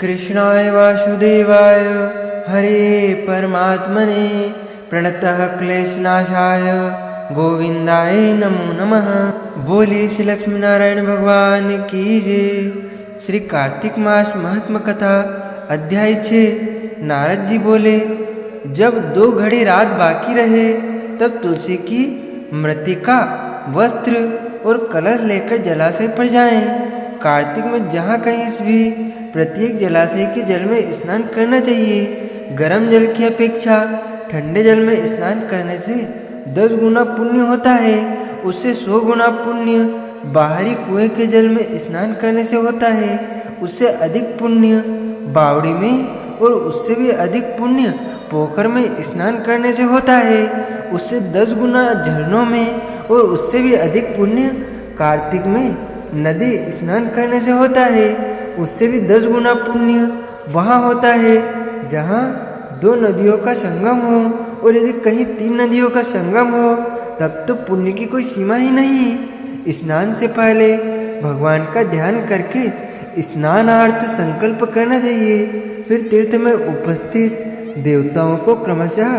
कृष्णाय वासुदेवाय हरे परमात्मने प्रणतः क्लेशनाशाय गोविंदाय नमो नमः। बोलिए श्री लक्ष्मी नारायण भगवान की जय। श्री कार्तिक मास महात्म कथा अध्याय 6। नारद जी बोले, जब 2 घड़ी रात बाकी रहे तब तुलसी की मृतिका, वस्त्र और कलश लेकर जलाशय पर जाएं। कार्तिक में जहाँ कहीं भी प्रत्येक जलाशय के जल में स्नान करना चाहिए। गर्म जल की अपेक्षा ठंडे जल में स्नान करने से 10 गुना पुण्य होता है। उससे 100 गुना पुण्य बाहरी कुएं के जल में स्नान करने से होता है। उससे अधिक पुण्य बावड़ी में और उससे भी अधिक पुण्य पोखर में स्नान करने से होता है। उससे 10 गुना झरनों में और उससे भी अधिक पुण्य कार्तिक में नदी स्नान करने से होता है। उससे भी 10 गुना पुण्य वहाँ होता है जहाँ 2 नदियों का संगम हो, और यदि कहीं 3 नदियों का संगम हो तब तो पुण्य की कोई सीमा ही नहीं। स्नान से पहले भगवान का ध्यान करके स्नानार्थ संकल्प करना चाहिए। फिर तीर्थ में उपस्थित देवताओं को क्रमशः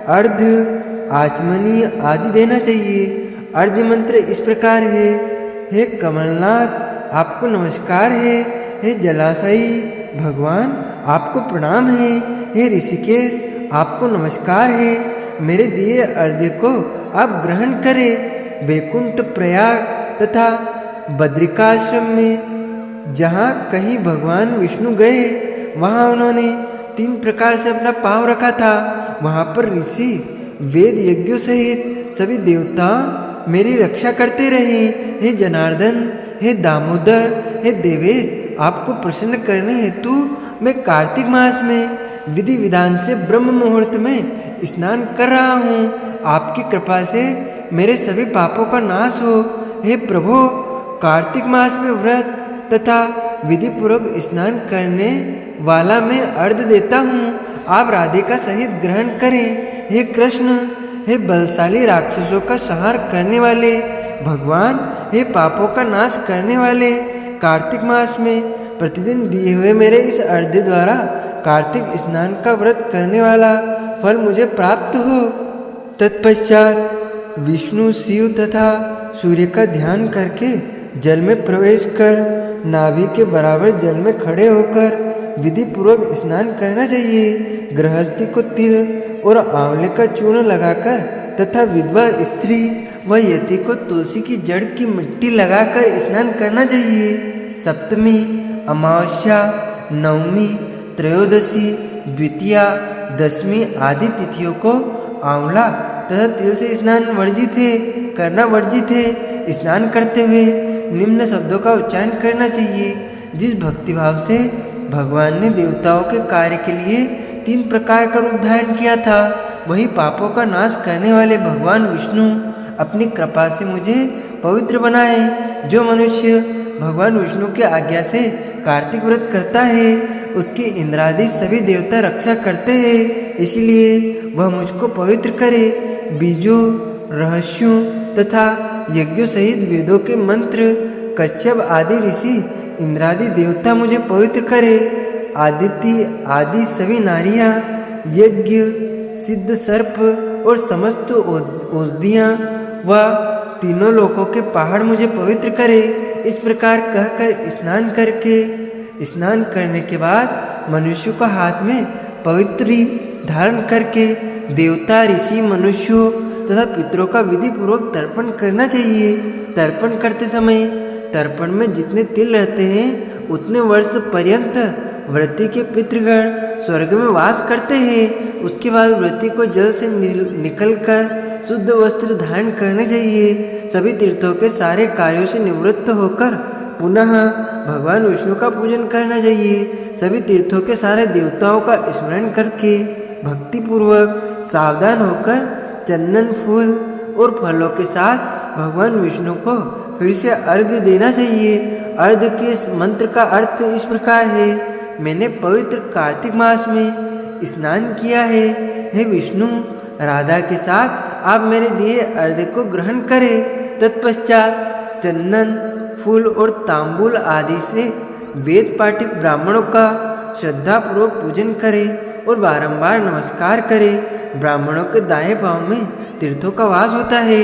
अर्घ्य, आचमनी आदि देना चाहिए। अर्घ्य मंत्र इस प्रकार है: हे कमलनाथ, आपको नमस्कार है। हे जलाशयी भगवान, आपको प्रणाम है। हे ऋषिकेश, आपको नमस्कार है। मेरे दिए अर्घ्य को आप ग्रहण करें। वैकुंठ, प्रयाग तथा बद्रिकाश्रम में जहाँ कहीं भगवान विष्णु गए वहाँ उन्होंने 3 प्रकार से अपना पाँव रखा था। वहाँ पर ऋषि वेद यज्ञों सहित सभी देवता मेरी रक्षा करते रहे। हे जनार्दन, हे दामोदर, हे देवेश, आपको प्रसन्न करने हेतु मैं कार्तिक मास में विधि विधान से ब्रह्म मुहूर्त में स्नान कर रहा हूँ। आपकी कृपा से मेरे सभी पापों का नाश हो। हे प्रभु, कार्तिक मास में व्रत तथा विधि पूर्वक स्नान करने वाला मैं अर्घ्य देता हूँ। आप राधिका सहित ग्रहण करें। हे कृष्ण, हे बलशाली राक्षसों का संहार करने वाले भगवान, हे पापों का नाश करने वाले, कार्तिक मास में प्रतिदिन दिए हुए मेरे इस अर्घ्य द्वारा कार्तिक स्नान का व्रत करने वाला फल मुझे प्राप्त हो। तत्पश्चात विष्णु, शिव तथा सूर्य का ध्यान करके जल में प्रवेश कर नाभि के बराबर जल में खड़े होकर विधि पूर्वक स्नान करना चाहिए। गृहस्थी को तिल और आंवले का चूर्ण लगाकर तथा विधवा स्त्री व यति को तुलसी की जड़ की मिट्टी लगाकर स्नान करना चाहिए। सप्तमी, अमावस्या, नवमी, त्रयोदशी, द्वितीया, दशमी आदि तिथियों को आंवला तथा तिल से स्नान करना वर्जित है। स्नान करते हुए निम्न शब्दों का उच्चारण करना चाहिए। जिस भक्तिभाव से भगवान ने देवताओं के कार्य के लिए 3 प्रकार का रूप धारण किया था, वही पापों का नाश करने वाले भगवान विष्णु अपनी कृपा से मुझे पवित्र बनाए। जो मनुष्य भगवान विष्णु की आज्ञा से कार्तिक व्रत करता है उसकी इंद्रादि सभी देवता रक्षा करते हैं। इसलिए वह मुझको पवित्र करे। बीजों, रहस्यों तथा यज्ञों सहित वेदों के मंत्र, कश्यप आदि ऋषि, इंद्रादि देवता मुझे पवित्र करे। आदित्य आदि सभी नारियां, यज्ञ, सिद्ध सर्प और समस्त औषधियाँ व तीनों लोकों के पहाड़ मुझे पवित्र करे। इस प्रकार कहकर स्नान करने के बाद मनुष्य को हाथ में पवित्री धारण करके देवता, ऋषि, मनुष्यों तथा पितरों का विधि पूर्वक तर्पण करना चाहिए। तर्पण करते समय तर्पण में जितने तिल रहते हैं उतने वर्ष पर्यंत व्रती के पितृगण स्वर्ग में वास करते हैं। उसके बाद व्रती को जल से निकलकर शुद्ध वस्त्र धारण करने चाहिए। सभी तीर्थों के सारे कार्यों से निवृत्त होकर पुनः भगवान विष्णु का पूजन करना चाहिए। सभी तीर्थों के सारे देवताओं का स्मरण करके भक्ति पूर्वक सावधान होकर चंदन, फूल और फलों के साथ भगवान विष्णु को फिर से अर्घ्य देना चाहिए। अर्घ्य के मंत्र का अर्थ इस प्रकार है: मैंने पवित्र कार्तिक मास में स्नान किया है। हे विष्णु, राधा के साथ आप मेरे दिए अर्घ्य को ग्रहण करें। तत्पश्चात चंदन, फूल और तांबूल आदि से वेद पाठक ब्राह्मणों का श्रद्धापूर्वक पूजन करे और बारंबार नमस्कार करे। ब्राह्मणों के दाएं पांव में तीर्थों का वास होता है,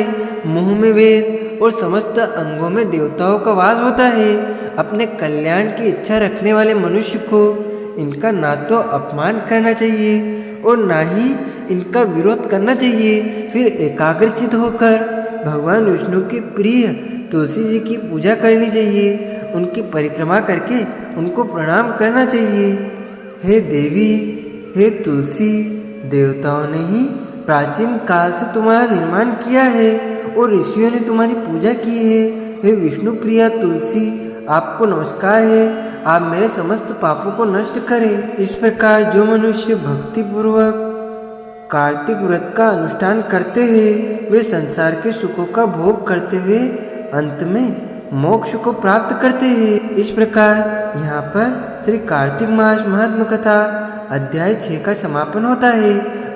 मुंह में वेद और समस्त अंगों में देवताओं का वास होता है। अपने कल्याण की इच्छा रखने वाले मनुष्य को इनका ना तो अपमान करना चाहिए और ना ही इनका विरोध करना चाहिए। फिर एकाग्रचित होकर भगवान विष्णु की प्रिय तुलसी जी की पूजा करनी चाहिए। उनकी परिक्रमा करके उनको प्रणाम करना चाहिए। हे देवी, हे तुलसी, देवताओं ने ही प्राचीन काल से तुम्हारा निर्माण किया है और ऋषियों ने तुम्हारी पूजा की है। हे विष्णु प्रिया तुलसी, आपको नमस्कार है। आप मेरे समस्त पापों को नष्ट करें। इस प्रकार जो मनुष्य भक्ति पूर्वक कार्तिक व्रत का अनुष्ठान करते हैं वे संसार के सुखों का भोग करते हुए अंत में मोक्ष को प्राप्त करते हैं। इस प्रकार यहाँ पर श्री कार्तिक मास महात्म कथा अध्याय 6 का समापन होता है।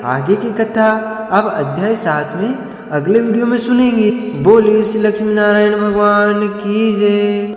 आगे की कथा आप अध्याय 7 में अगले वीडियो में सुनेंगे। बोलिए श्री लक्ष्मी नारायण भगवान की जय।